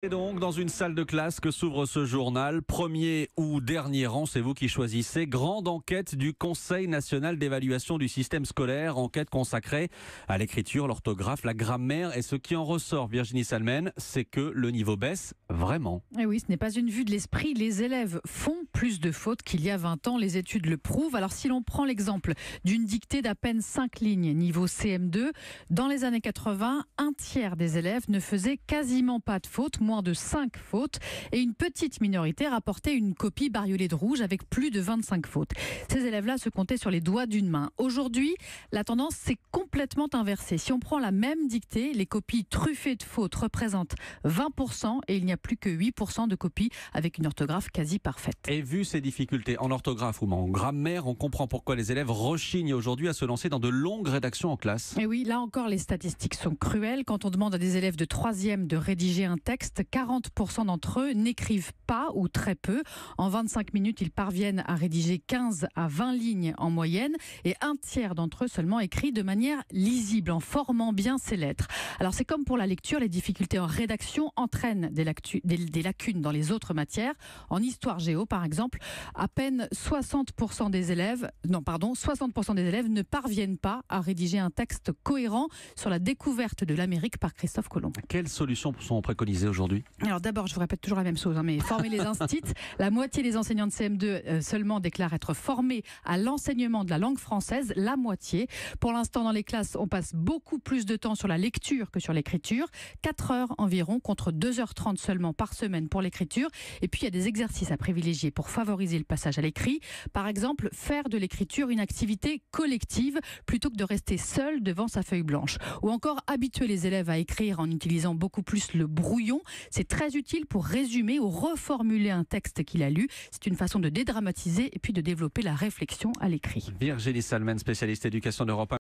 Et donc, dans une salle de classe que s'ouvre ce journal, premier ou dernier rang, c'est vous qui choisissez. Grande enquête du Conseil national d'évaluation du système scolaire, enquête consacrée à l'écriture, l'orthographe, la grammaire. Et ce qui en ressort, Virginie Salmen, c'est que le niveau baisse vraiment. Et oui, ce n'est pas une vue de l'esprit. Les élèves font plus de fautes qu'il y a 20 ans. Les études le prouvent. Alors, si l'on prend l'exemple d'une dictée d'à peine 5 lignes, niveau CM2, dans les années 80, un tiers des élèves ne faisaient quasiment pas de fautes, moins de 5 fautes, et une petite minorité rapportait une copie bariolée de rouge avec plus de 25 fautes. Ces élèves-là se comptaient sur les doigts d'une main. Aujourd'hui, la tendance s'est complètement inversée. Si on prend la même dictée, les copies truffées de fautes représentent 20% et il n'y a plus que 8% de copies avec une orthographe quasi parfaite. Et vu ces difficultés en orthographe ou en grammaire, on comprend pourquoi les élèves rechignent aujourd'hui à se lancer dans de longues rédactions en classe. Et oui, là encore, les statistiques sont cruelles. Quand on demande à des élèves de 3e de rédiger un texte, 40% d'entre eux n'écrivent pas ou très peu. En 25 minutes, ils parviennent à rédiger 15 à 20 lignes en moyenne et un tiers d'entre eux seulement écrit de manière lisible, en formant bien ses lettres. Alors c'est comme pour la lecture, les difficultés en rédaction entraînent des lacunes dans les autres matières. En histoire géo, par exemple, à peine 60% des élèves ne parviennent pas à rédiger un texte cohérent sur la découverte de l'Amérique par Christophe Colomb. Quelles solutions sont préconisées aujourd'hui ? Alors d'abord, je vous répète toujours la même chose, mais former les instits. La moitié des enseignants de CM2 seulement déclarent être formés à l'enseignement de la langue française, la moitié. Pour l'instant, dans les classes, on passe beaucoup plus de temps sur la lecture que sur l'écriture. 4 heures environ contre 2h30 seulement par semaine pour l'écriture. Et puis, il y a des exercices à privilégier pour favoriser le passage à l'écrit. Par exemple, faire de l'écriture une activité collective plutôt que de rester seul devant sa feuille blanche. Ou encore habituer les élèves à écrire en utilisant beaucoup plus le brouillon. C'est très utile pour résumer ou reformuler un texte qu'il a lu. C'est une façon de dédramatiser et puis de développer la réflexion à l'écrit. Virginie Salmen, spécialiste éducation d'Europe 1.